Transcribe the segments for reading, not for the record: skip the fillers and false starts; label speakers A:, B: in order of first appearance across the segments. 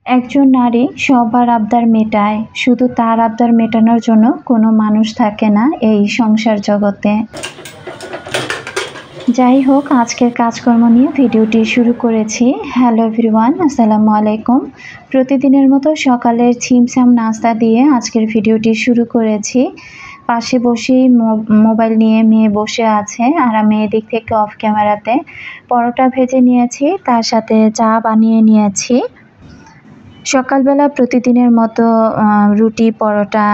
A: একজন নারী সবার আবদার মেটায়, শুধু তার আবদার মেটানোর জন্য কোনো মানুষ থাকে না এই সংসার জগতে। যাই হোক, আজকের কাজকর্ম নিয়ে ভিডিওটি শুরু করেছি। হ্যালো এভরিওয়ান, আসসালামু আলাইকুম। প্রতিদিনের মতো সকালের ছিমছাম নাস্তা দিয়ে আজকের ভিডিওটি শুরু করেছি। পাশে বসেই মোবাইল নিয়ে মেয়ে বসে আছে, আর আমি এদিক থেকে অফ ক্যামেরাতে পরোটা ভেজে নিয়েছি, তার সাথে চা বানিয়ে নিয়েছি। সকালবেলা প্রতিদিনের মতো রুটি, পরোটা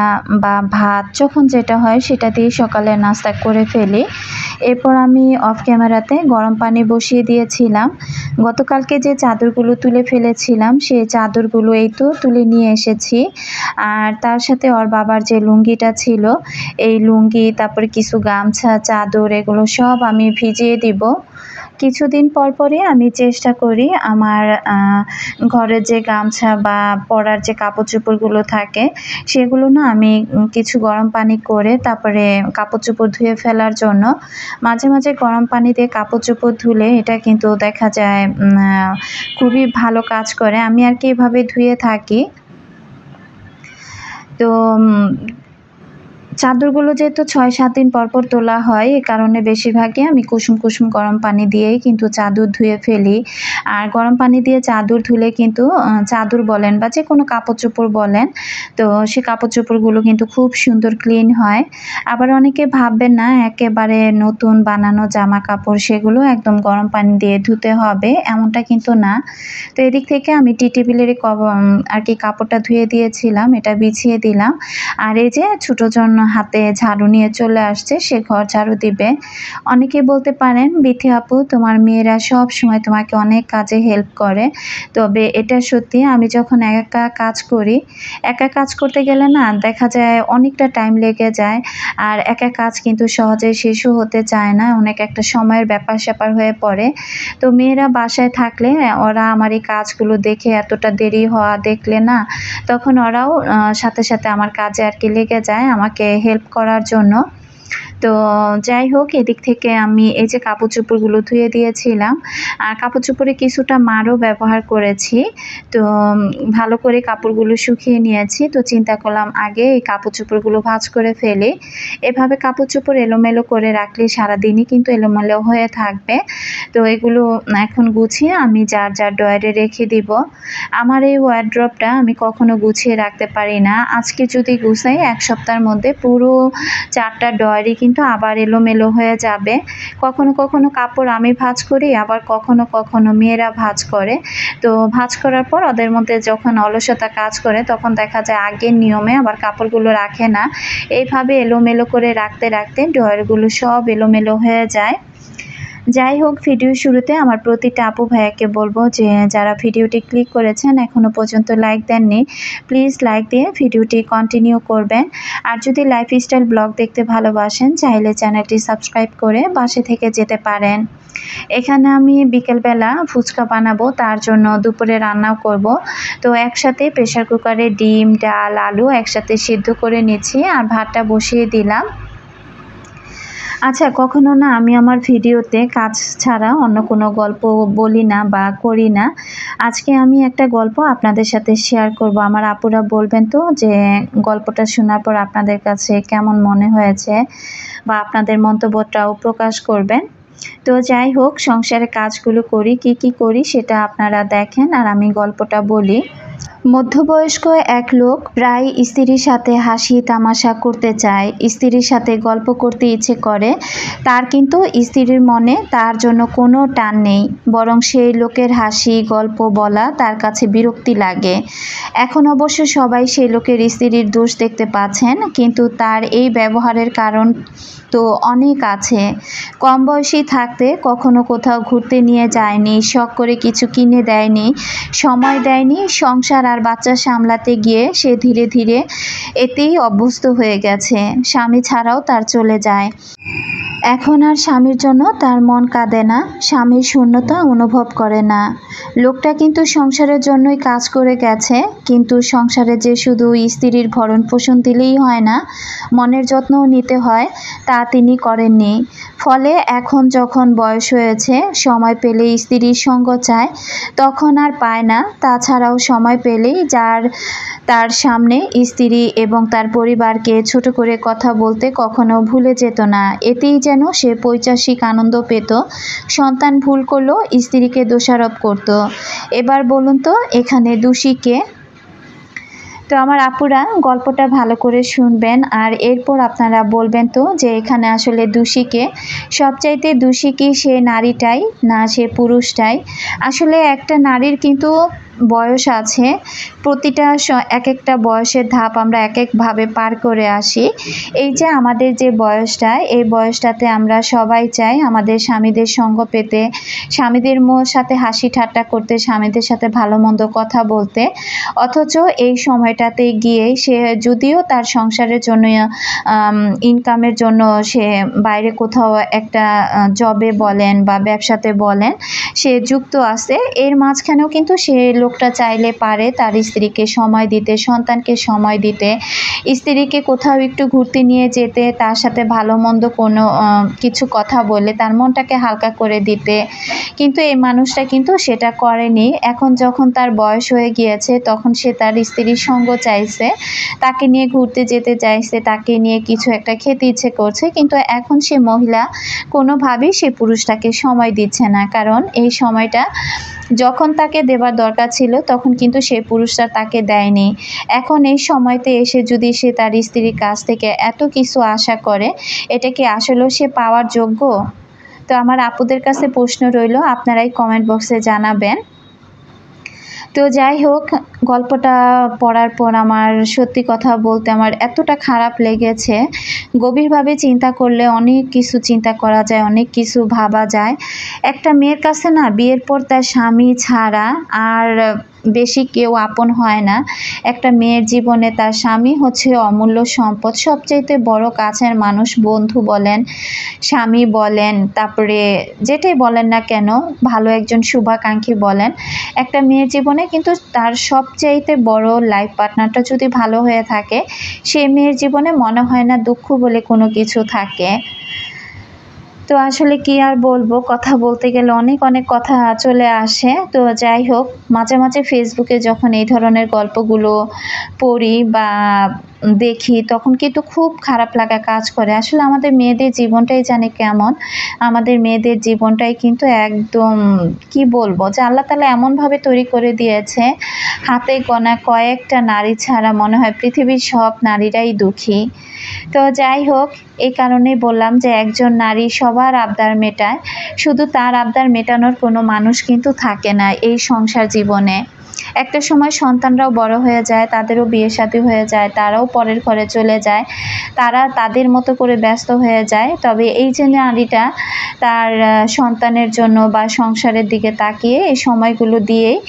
A: বা ভাত যখন যেটা হয় সেটা দিয়ে সকালের নাস্তা করে ফেলি। এরপর আমি অফ ক্যামেরাতে গরম পানি বসিয়ে দিয়েছিলাম। গতকালকে যে চাদরগুলো তুলে ফেলেছিলাম সেই চাদরগুলো এই তো তুলে নিয়ে এসেছি। আর তার সাথে ওর বাবার যে লুঙ্গিটা ছিল, এই লুঙ্গি, তারপরে কিছু গামছা, চাদর, এগুলো সব আমি ভিজিয়ে দিব। কিছুদিন পরই আমি চেষ্টা করি আমার ঘরের যে গামছা বা পরার যে কাপড় চোপড়গুলো থাকে সেগুলো না আমি কিছু গরম পানি করে তারপরে কাপড় চোপড় ধুয়ে ফেলার জন্য। মাঝে মাঝে গরম পানি দিয়ে কাপড় চোপড় ধুলে এটা কিন্তু দেখা যায় খুবই ভালো কাজ করে। আমি আর কি এভাবে ধুয়ে থাকি। তো চাদরগুলো যেহেতু ৬-৭ দিন পর তোলা হয়, এ কারণে বেশিরভাগই আমি কুসুম কুসুম গরম পানি দিয়েই কিন্তু চাদর ধুয়ে ফেলি। আর গরম পানি দিয়ে চাদর ধুলে কিন্তু চাদর বলেন বা যে কোনো কাপড় চোপড় বলেন, তো সে কাপড় চোপড়গুলো কিন্তু খুব সুন্দর ক্লিন হয়। আবার অনেকে ভাববেন না একেবারে নতুন বানানো জামা কাপড় সেগুলো একদম গরম পানি দিয়ে ধুতে হবে, এমনটা কিন্তু না। তো এদিক থেকে আমি টি টেবিলের আর কি কাপড়টা ধুয়ে দিয়েছিলাম, এটা বিছিয়ে দিলাম। আর এই যে ছোটজন হাতে ঝাড়ু নিয়ে চলে আসছে, সে ঘর ঝাড়ু দিবে। অনেকে বলতে পারেন, বিথি আপু তোমার মেয়েরা সব সময় তোমাকে অনেক কাজে হেল্প করে। তবে এটা সত্যি, আমি যখন একা কাজ করি, একা কাজ করতে গেলে না দেখা যায় অনেকটা টাইম লেগে যায়। আর একা কাজ কিন্তু সহজে শেষও হতে চায় না, অনেক একটা সময়ের ব্যাপার স্যাপার হয়ে পড়ে। তো মেয়েরা বাসায় থাকলে ওরা আমার এই কাজগুলো দেখে এতটা দেরি হওয়া দেখলে না, তখন ওরাও সাথে সাথে আমার কাজে আর কি লেগে যায় আমাকে হেল্প করার জন্য। তো যাই হোক, এদিক থেকে আমি এই যে কাপড় চোপড়গুলো ধুয়ে দিয়েছিলাম, আর কাপড় চোপড়ে কিছুটা মারও ব্যবহার করেছি। তো ভালো করে কাপড়গুলো শুকিয়ে নিয়েছি। তো চিন্তা করলাম আগে এই কাপড় চোপড়গুলো ভাঁজ করে ফেলি। এভাবে কাপড় চোপড় এলোমেলো করে রাখলে সারাদিনই কিন্তু এলোমেলো হয়ে থাকবে। তো এগুলো এখন গুছিয়ে আমি যার ড্রয়ারে রেখে দিব। আমার এই ওয়ারড্রপটা আমি কখনো গুছিয়ে রাখতে পারি না। আজকে যদি গুছাই, এক সপ্তাহের মধ্যে পুরো 4টা ড্রয়ারই কিন্তু আবার এলোমেলো হয়ে যাবে। কখনো কখনো কাপড় আমি ভাঁজ করি, আবার কখনো কখনো মেয়েরা ভাঁজ করে। তো ভাঁজ করার পর ওদের মধ্যে যখন অলসতা কাজ করে তখন দেখা যায় আগের নিয়মে আবার কাপড়গুলো রাখে না। এইভাবে এলোমেলো করে রাখতে রাখতে ড্রয়ারগুলো সব এলোমেলো হয়ে যায়। যাই হোক, ভিডিও শুরুতে আমার প্রতিটা আপু ভাইয়াকে বলবো যে যারা ভিডিওটি ক্লিক করেছেন এখনও পর্যন্ত লাইক দেননি, প্লিজ লাইক দিয়ে ভিডিওটি কন্টিনিউ করবেন। আর যদি লাইফস্টাইল ব্লগ দেখতে ভালোবাসেন, চাইলে চ্যানেলটি সাবস্ক্রাইব করে পাশে থেকে যেতে পারেন। এখানে আমি বিকেলবেলা ফুচকা বানাবো, তার জন্য দুপুরে রান্নাও করব। তো একসাথে প্রেসার কুকারে ডিম, ডাল, আলু একসাথে সিদ্ধ করে নিচ্ছি, আর ভাতটা বসিয়ে দিলাম। আচ্ছা, কখনো না আমি আমার ভিডিওতে কাজ ছাড়া অন্য কোনো গল্প বলি না বা করি না। আজকে আমি একটা গল্প আপনাদের সাথে শেয়ার করব। আমার আপুরা বলবেন তো যে গল্পটা শোনার পর আপনাদের কাছে কেমন মনে হয়েছে, বা আপনাদের মন্তব্যটাও প্রকাশ করবেন। তো যাই হোক, সংসারে কাজগুলো করি, কি করি সেটা আপনারা দেখেন আর আমি গল্পটা বলি। মধ্যবয়স্ক এক লোক প্রায় স্ত্রীর সাথে হাসি তামাশা করতে চায়, স্ত্রীর সাথে গল্প করতে ইচ্ছে করে। তার কিন্তু স্ত্রীর মনে তার জন্য কোনো টান নেই, বরং সেই লোকের হাসি গল্প বলা তার কাছে বিরক্তি লাগে। এখন অবশ্য সবাই সেই লোকের স্ত্রীর দোষ দেখতে পাচ্ছেন, কিন্তু তার এই ব্যবহারের কারণ তো অনেক আছে। কম বয়সী থাকতে কখনো কোথাও ঘুরতে নিয়ে যায়নি, শখ করে কিছু কিনে দেয়নি, সময় দেয়নি। সংসার আর বাচ্চা সামলাতে গিয়ে সে ধীরে ধীরে এতেই অভ্যস্ত হয়ে গেছে। স্বামী ছাড়াও তার চলে যায়। এখন আর স্বামীর জন্য তার মন কাঁদে না, স্বামীর শূন্যতা অনুভব করে না। লোকটা কিন্তু সংসারের জন্যই কাজ করে গেছে, কিন্তু সংসারে যে শুধু স্ত্রীর ভরণ পোষণ দিলেই হয় না, মনের যত্নও নিতে হয়, তা তিনি করেননি। ফলে এখন যখন বয়স হয়েছে, সময় পেলে স্ত্রীর সঙ্গ চায়, তখন আর পায় না। তাছাড়াও সময় পেলে ছেলেই যার তার সামনে স্ত্রী এবং তার পরিবারকে ছোট করে কথা বলতে কখনো ভুলে যেত না। এতেই যেন সে পৈশাসিক আনন্দ পেত। সন্তান ভুল করলেও স্ত্রীকে দোষারোপ করত। এবার বলুন তো এখানে দোষী কে? তো আমার আপুরা গল্পটা ভালো করে শুনবেন আর এরপর আপনারা বলবেন তো যে এখানে আসলে দোষী কে? সবচাইতে দোষী কি সে নারীটাই না সে পুরুষটাই? আসলে একটা নারীর কিন্তু বয়স আছে, প্রতিটা এক একটা বয়সের ধাপ আমরা এক একভাবে পার করে আসি। এই যে আমাদের যে বয়সটা, এই বয়সটাতে আমরা সবাই চাই আমাদের স্বামীদের সঙ্গ পেতে, স্বামীদের সাথে হাসি ঠাট্টা করতে, স্বামীদের সাথে ভালো মন্দ কথা বলতে। অথচ এই সময়টাতে গিয়ে সে যদিও তার সংসারের জন্য ইনকামের জন্য সে বাইরে কোথাও একটা জবে বলেন বা ব্যবসাতে বলেন সে যুক্ত আছে, এর মাঝখানেও কিন্তু সে লোকটা চাইলে পারে তার স্ত্রীকে সময় দিতে, সন্তানকে সময় দিতে, স্ত্রীকে কোথাও একটু ঘুরতে নিয়ে যেতে, তার সাথে ভালো মন্দ কোনো কিছু কথা বলে তার মনটাকে হালকা করে দিতে। কিন্তু এই মানুষটা কিন্তু সেটা করেনি। এখন যখন তার বয়স হয়ে গিয়েছে তখন সে তার স্ত্রীর সঙ্গ চাইছে, তাকে নিয়ে ঘুরতে যেতে চাইছে, তাকে নিয়ে কিছু একটা খেতে ইচ্ছে করছে, কিন্তু এখন সে মহিলা কোনোভাবেই সে পুরুষটাকে সময় দিচ্ছে না। কারণ এই সময়টা যখন তাকে দেবার দরকার ছিল তখন কিন্তু সে পুরুষটা তাকে দেয়নি। এখন এই সময়তে এসে যদি সে তার স্ত্রীর কাছ থেকে এত কিছু আশা করে, এটা কি আসলেও সে পাওয়ার যোগ্য? তো আমার আপুদের কাছে প্রশ্ন রইল, আপনারাই কমেন্ট বক্সে জানাবেন। তো যাই হোক, গল্পটা পড়ার পর আমার সত্যি কথা বলতে আমার এতটা খারাপ লেগেছে। গভীরভাবে চিন্তা করলে অনেক কিছু চিন্তা করা যায়, অনেক কিছু ভাবা যায়। একটা মেয়ের কাছে না বিয়ের পর তার স্বামী ছাড়া আর বেশি কেউ আপন হয় না। একটা মেয়ের জীবনে তার স্বামী হচ্ছে অমূল্য সম্পদ, সবচাইতে বড় কাছের মানুষ, বন্ধু বলেন, স্বামী বলেন, তারপরে যেটাই বলেন না কেন, ভালো একজন শুভাকাঙ্ক্ষী বলেন। একটা মেয়ের জীবনে কিন্তু তার সবচাইতে বড় লাইফ পার্টনারটা যদি ভালো হয়ে থাকে, সে মেয়ের জীবনে মনে হয় না দুঃখ বলে কোনো কিছু থাকে। তো আসলে কি আর বলবো, কথা বলতে গেলে অনেক অনেক কথা চলে আসে। তো যাই হোক, মাঝে মাঝে ফেসবুকে যখন এই ধরনের গল্পগুলো পড়ি বা দেখি তখন কিন্তু খুব খারাপ লাগা কাজ করে। আসলে আমাদের মেয়েদের জীবনটাই জানি কেমন, আমাদের মেয়েদের জীবনটাই কিন্তু একদম কি বলবো যে আল্লাহ তাআলা এমনভাবে তৈরি করে দিয়েছে, হাতে গোনা কয়েকটা নারী ছাড়া মনে হয় পৃথিবীর সব নারীরাই দুঃখী। তো যাই হোক, এই কারণেই বললাম যে একজন নারী সবার আবদার মেটায়, শুধু তার আবদার মেটানোর কোনো মানুষ কিন্তু থাকে না এই সংসার জীবনে। একটা সময় সন্তানরাও বড় হয়ে যায়, তাদেরও বিয়ে শাদী হয়ে যায়, তারাও পরের ঘরে চলে যায়, তারা তাদের মতো করে ব্যস্ত হয়ে যায়। তবে এই যে নারীটা তার সন্তানের জন্য বা সংসারের দিকে তাকিয়ে এই সময়গুলো দিয়েই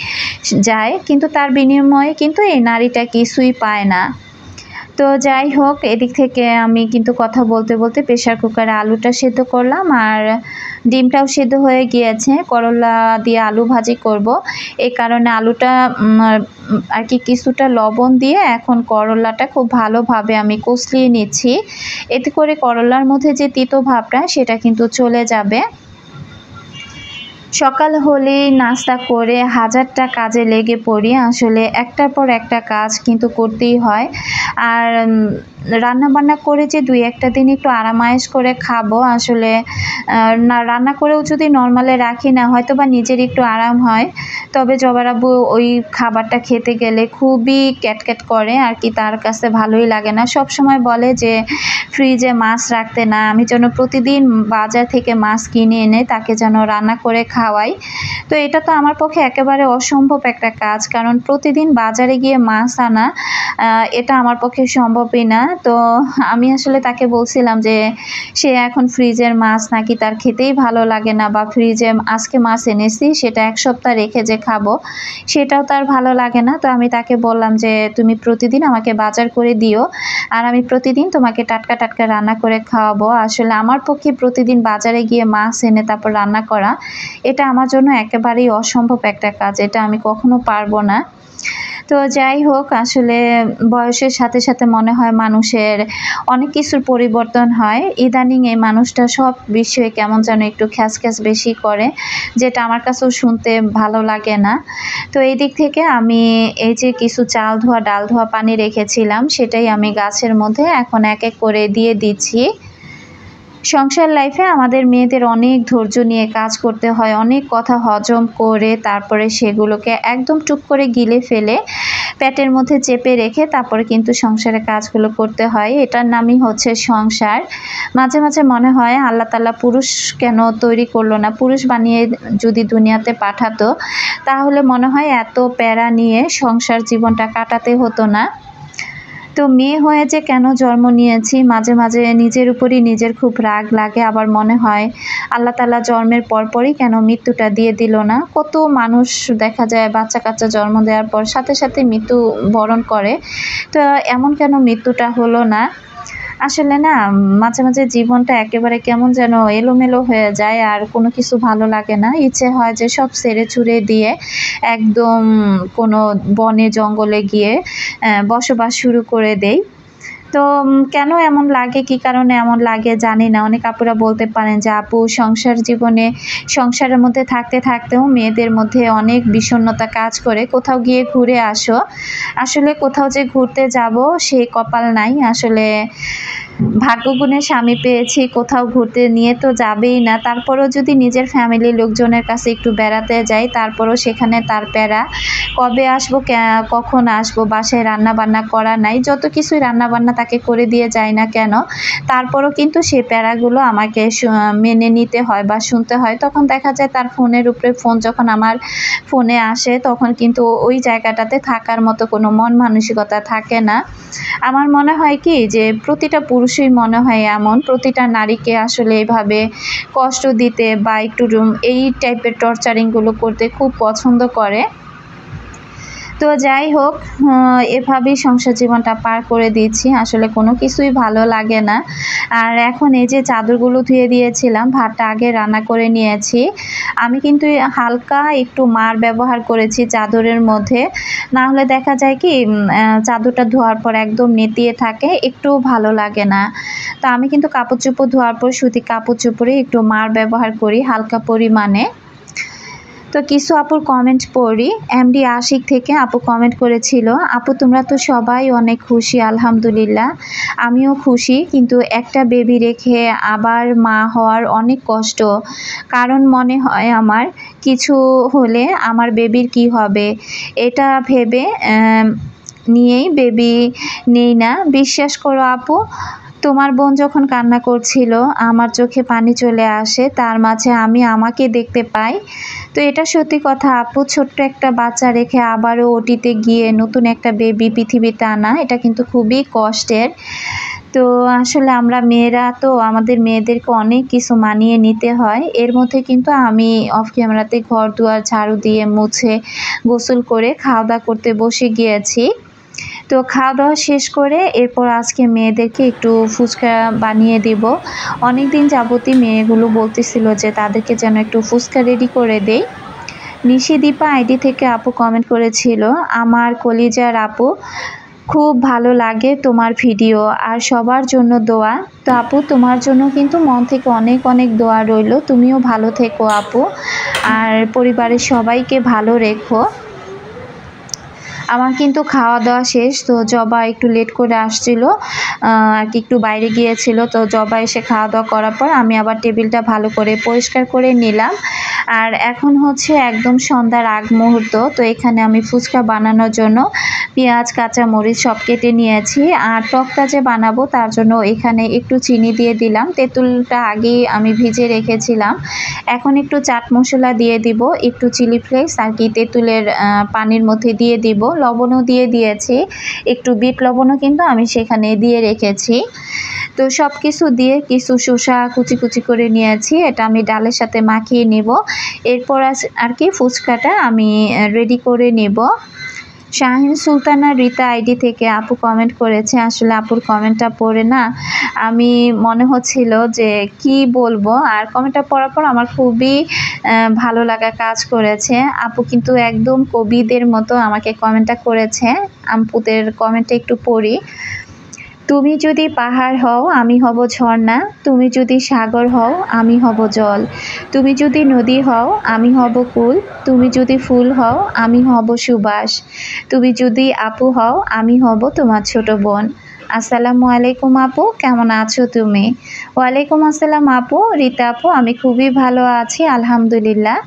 A: যায়, কিন্তু তার বিনিময়ে কিন্তু এই নারীটা কিছুই পায় না। তো যাই হোক, এদিক থেকে আমি কিন্তু কথা বলতে বলতে প্রেসার কুকারে আলুটা সেদ্ধ করলাম আর ডিমটাও সেদ্ধ হয়ে গিয়েছে। করলা দিয়ে আলু ভাজি করব, এই কারণে আলুটা আর কি কিছুটা লবণ দিয়ে এখন করলাটা খুব ভালোভাবে আমি কষলিয়ে নিচ্ছি। এতে করে করলার মধ্যে যে তিতো ভাবটা সেটা কিন্তু চলে যাবে। সকাল হলেই নাস্তা করে হাজারটা কাজে লেগে পড়ি। আসলে একটার পর একটা কাজ কিন্তু করতেই হয়। আর রান্নাবান্না করে যে ২-১টা দিন একটু আরাম-আয়েশ করে খাবো, আসলে না রান্না করেও যদি নরমালে রাখি না হয়তোবা নিজের একটু আরাম হয়। তবে জবার আব্বু ওই খাবারটা খেতে গেলে খুবই ক্যাটক্যাট করে আর কি, তার কাছে ভালোই লাগে না। সবসময় বলে যে ফ্রিজে মাছ রাখতে না, আমি যেন প্রতিদিন বাজার থেকে মাছ কিনে এনে তাকে যেন রান্না করে খাওয়াই। তো এটা তো আমার পক্ষে একেবারে অসম্ভব একটা কাজ, কারণ প্রতিদিন বাজারে গিয়ে মাছ আনা এটা আমার পক্ষে সম্ভবই না। তো আমি আসলে তাকে বলছিলাম যে সে এখন ফ্রিজের মাছ নাকি তার খেতেই ভালো লাগে না, বা ফ্রিজে আজকে মাছ এনেছি সেটা ১ সপ্তাহ রেখে যে খাবো সেটাও তার ভালো লাগে না। তো আমি তাকে বললাম যে তুমি প্রতিদিন আমাকে বাজার করে দিও আর আমি প্রতিদিন তোমাকে টাটকা টাটকা রান্না করে খাওয়াবো। আসলে আমার পক্ষে প্রতিদিন বাজারে গিয়ে মাছ এনে তারপর রান্না করা এটা আমার জন্য একেবারেই অসম্ভব একটা কাজ, এটা আমি কখনো পারবো না। তো যাই হোক, আসলে বয়সের সাথে সাথে মনে হয় মানুষের অনেক কিছুর পরিবর্তন হয়। ইদানিং এই মানুষটা সব বিষয়ে কেমন যেন একটু খ্যাঁচ বেশি করে, যেটা আমার কাছেও শুনতে ভালো লাগে না। তো এই দিক থেকে আমি এই যে কিছু চাল ধোয়া ডাল ধোয়া পানি রেখেছিলাম, সেটাই আমি গাছের মধ্যে এখন এক এক করে দিয়ে দিচ্ছি। সংসার লাইফে আমাদের মেয়েদের অনেক ধৈর্য নিয়ে কাজ করতে হয়, অনেক কথা হজম করে তারপরে সেগুলোকে একদম টুক করে গিলে ফেলে পেটের মধ্যে চেপে রেখে তারপরে কিন্তু সংসারের কাজগুলো করতে হয়। এটার নামই হচ্ছে সংসার। মাঝে মাঝে মনে হয় আল্লাহ তাআলা পুরুষ কেন তৈরি করলো না, পুরুষ বানিয়ে যদি দুনিয়াতে পাঠাতো তাহলে মনে হয় এত প্যারা নিয়ে সংসার জীবনটা কাটাতে হতো না। তো মেয়ে হয়ে যে কেন জন্ম নিয়েছি, মাঝে মাঝে নিজের উপরই নিজের খুব রাগ লাগে। আবার মনে হয় আল্লাহ তাআলা জন্মের পরপরই কেন মৃত্যুটা দিয়ে দিল না। কত মানুষ দেখা যায় বাচ্চা কাচ্চা জন্ম দেওয়ার পর সাথে সাথে মৃত্যু বরণ করে, তো এমন কেন মৃত্যুটা হলো না। আসলে না, মাঝে মাঝে জীবনটা একেবারে কেমন যেন এলোমেলো হয়ে যায়, আর কোনো কিছু ভালো লাগে না। ইচ্ছে হয় যে সব ছেড়ে ছুড়ে দিয়ে একদম কোনো বনে জঙ্গলে গিয়ে বসবাস শুরু করে দেই। তো কেন এমন লাগে, কি কারণে এমন লাগে জানি না। অনেক আপুরা বলতে পারেন যে আপু সংসার জীবনে সংসারের মধ্যে থাকতে থাকতেও মেয়েদের মধ্যে অনেক বিষণ্ণতা কাজ করে, কোথাও গিয়ে ঘুরে আসো। আসলে কোথাও যে ঘুরতে যাব সেই কপাল নাই। আসলে ভাগ্যগুণে স্বামী পেয়েছি, কোথাও ঘুরতে নিয়ে তো যাবেই না। তারপরেও যদি নিজের ফ্যামিলির লোকজনের কাছে একটু বেড়াতে যাই তারপরেও সেখানে তার প্যারা, কবে আসবো, কখন আসবো, বাসায় রান্না বান্না করা নাই, যত কিছুই রান্না বান্না তাকে করে দিয়ে যায় না কেন, তারপরও কিন্তু সেই প্যারাগুলো আমাকে মেনে নিতে হয় বা শুনতে হয়। তখন দেখা যায় তার ফোনের উপরে ফোন যখন আমার ফোনে আসে তখন কিন্তু ওই জায়গাটাতে থাকার মতো কোনো মন মানসিকতা থাকে না। আমার মনে হয় কি যে প্রতিটা পুরুষই মনে হয় এমন, প্রতিটা নারীকে আসলে এভাবে কষ্ট দিতে বা একটু এই টাইপের টর্চারিংগুলো করতে খুব পছন্দ করে। তো যাই হোক, এভাবেই সংসার জীবনটা পার করে দিচ্ছি। আসলে কোনো কিছুই ভালো লাগে না। আর এখন এই যে চাদরগুলো ধুয়ে দিয়েছিলাম, ভাতটা আগে রান্না করে নিয়েছি। আমি কিন্তু হালকা একটু মার ব্যবহার করেছি চাদরের মধ্যে, না হলে দেখা যায় কি চাদরটা ধোয়ার পর একদম নেতিয়ে থাকে, একটুও ভালো লাগে না। তো আমি কিন্তু কাপড় চোপড় ধোয়ার পর সুতি কাপড় চোপড়ে একটু মার ব্যবহার করি হালকা পরিমাণে। তো কিছু আপুর কমেন্ট পড়ি। এমডি আশিক থেকে আপু কমেন্ট করেছিল, আপু তোমরা তো সবাই অনেক খুশি, আলহামদুলিল্লাহ আমিও খুশি, কিন্তু একটা বেবি রেখে আবার মা হওয়ার অনেক কষ্ট। কারণ মনে হয় আমার কিছু হলে আমার বেবির কি হবে, এটা ভেবে নিয়েই বেবি নেই না। বিশ্বাস করো আপু, তোমার বোন যখন কান্না করছিল আমার চোখে পানি চলে আসে, তার মাঝে আমি আমাকে দেখতে পাই। তো এটা সত্যি কথা আপু, ছোট্ট একটা বাচ্চা রেখে আবারও ওটিতে গিয়ে নতুন একটা বেবি পৃথিবীতে আনা, এটা কিন্তু খুবই কষ্টের। তো আসলে আমরা মেয়েরা তো আমাদের মেয়েদেরকে অনেক কিছু মানিয়ে নিতে হয়। এর মধ্যে কিন্তু আমি অফ ক্যামেরাতে ঘর দুয়ার ঝাড়ু দিয়ে মুছে গোসল করে খাওয়া দাওয়া করতে বসে গিয়েছি। তো খাওয়া দাওয়া শেষ করে এরপর আজকে মেয়েদেরকে একটু ফুচকা বানিয়ে দিব। অনেক দিন যাবতই মেয়েগুলো বলতেছিল যে তাদেরকে যেন একটু ফুচকা রেডি করে দেই। নিশিদীপা আইডি থেকে আপু কমেন্ট করেছিল, আমার কলিজার আপু খুব ভালো লাগে তোমার ভিডিও আর সবার জন্য দোয়া। তো আপু তোমার জন্য কিন্তু মন থেকে অনেক অনেক দোয়া রইল, তুমিও ভালো থেকো আপু, আর পরিবারের সবাইকে ভালো রেখো। আমার কিন্তু খাওয়া দাওয়া শেষ। তো জবা একটু লেট করে আসছিল আর কি, একটু বাইরে গিয়েছিল। তো জবা এসে খাওয়া দাওয়া করার পর আমি আবার টেবিলটা ভালো করে পরিষ্কার করে নিলাম। আর এখন হচ্ছে একদম সন্ধ্যার আগ মুহূর্ত। তো এখানে আমি ফুচকা বানানোর জন্য পেঁয়াজ কাঁচামরিচ সব কেটে নিয়েছি। আর টকটা যে বানাবো তার জন্য এখানে একটু চিনি দিয়ে দিলাম, তেঁতুলটা আগেই আমি ভিজে রেখেছিলাম। এখন একটু চাট মশলা দিয়ে দিব, একটু চিলি ফ্লেক্স আর কি তেঁতুলের পানির মধ্যে দিয়ে দিব, লবণও দিয়ে দিয়েছি, একটু বিট লবণও কিন্তু আমি সেখানে দিয়ে রেখেছি। তো সব কিছু দিয়ে কিছু শসা কুচি কুচি করে নিয়েছি, এটা আমি ডালের সাথে মাখিয়ে নেব। এরপর আর কি ফুচকাটা আমি রেডি করে নেব। শাহিন সুলতানা রিতা আইডি থেকে আপু কমেন্ট করেছে। আসলে আপুর কমেন্টটা পড়ে না আমি মনে হচ্ছিল যে কি বলবো, আর কমেন্টটা পড়ার পর আমার খুবই ভালো লাগা কাজ করেছে। আপু কিন্তু একদম কবিদের মতো আমাকে কমেন্টটা করেছে। আপুদের কমেন্টটা একটু পড়ি। তুমি যদি পাহাড় হও আমি হব ঝর্ণা, তুমি যদি সাগর হও আমি হব জল, তুমি যদি নদী হও আমি হব কুল, তুমি যদি ফুল হও আমি হব সুবাস, তুমি যদি আপু হও আমি হব তোমার ছোট বোন। আসসালামু আলাইকুম আপু, কেমন আছো তুমি? ওয়ালাইকুম আসসালাম আপু। রিতা আপু, আমি খুবই ভালো আছি আলহামদুলিল্লাহ।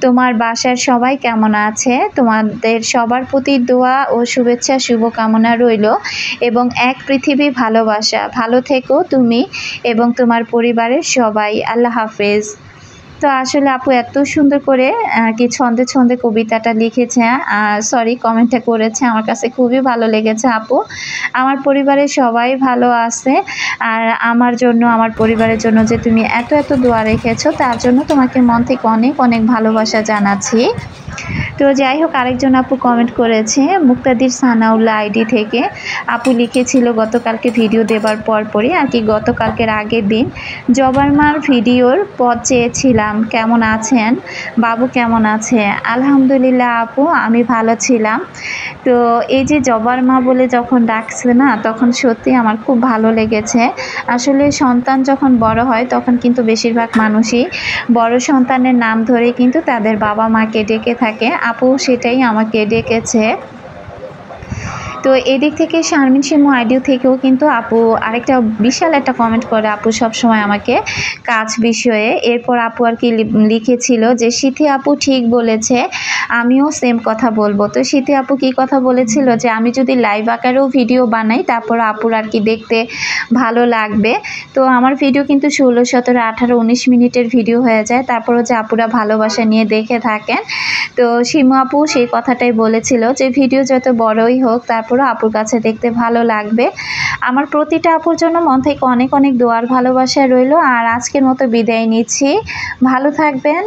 A: তোমার বাসার সবাই কেমন আছে? তোমাদের সবার প্রতি দোয়া ও শুভেচ্ছা শুভকামনা রইল এবং এক পৃথিবী ভালোবাসা। ভালো থেকো তুমি এবং তোমার পরিবারের সবাই। আল্লাহ হাফেজ। তো আসলে আপু এত সুন্দর করে কি ছন্দে ছন্দে কবিতাটা লিখেছে, কমেন্টটা করেছে, আমার কাছে খুবই ভালো লেগেছে আপু। আমার পরিবারের সবাই ভালো আছে, আর আমার জন্য, আমার পরিবারের জন্য যে তুমি এত এত দোয়া রেখেছো তার জন্য তোমাকে মন থেকে অনেক অনেক ভালোবাসা জানাচ্ছি। তো যাই হোক, আরেকজন আপু কমেন্ট করেছে মুক্তাদির সানাউল্লাহ আইডি থেকে। আপু লিখেছিল গতকালকে ভিডিও দেবার পরপরই আর কি, গতকালকের আগের দিন জবার মার ভিডিওর পথ চেয়েছিলাম, কেমন আছেন? বাবু কেমন আছে? আলহামদুলিল্লাহ আপু, আমি ভালো ছিলাম। তো এই যে জবার মা বলে যখন ডাকছে না, তখন সত্যি আমার খুব ভালো লেগেছে। আসলে সন্তান যখন বড় হয় তখন কিন্তু বেশিরভাগ মানুষই বড় সন্তানের নাম ধরে কিন্তু তাদের বাবা মাকে ডেকে থাকে। আপু সেটাই আমাকে ডেকেছে। তো এদিক থেকে শারমিন শিমু আইডিও থেকেও কিন্তু আপু আরেকটা বিশাল একটা কমেন্ট করে আপু সবসময় আমাকে কাজ বিষয়ে। এরপর আপু আর কি লিখেছিল যে সিথি আপু ঠিক বলেছে, আমিও সেম কথা বলবো। তো সিথি আপু কি কথা বলেছিল যে আমি যদি লাইভ আকারেও ভিডিও বানাই তারপর আপুর আর কি দেখতে ভালো লাগবে। তো আমার ভিডিও কিন্তু 16, 17, 18, 19 মিনিটের ভিডিও হয়ে যায়, তারপরও যে আপুরা ভালোবাসা নিয়ে দেখে থাকেন। তো শিমু আপু সেই কথাটাই বলেছিল যে ভিডিও যত বড়ই হোক তারপরও আপুর কাছে দেখতে ভালো লাগবে। আমার প্রতিটা আপুর জন্য মন থেকে অনেক অনেক দোয়ার ভালোবাসা রইল। আর আজকের মতো বিদায় নিচ্ছি, ভালো থাকবেন।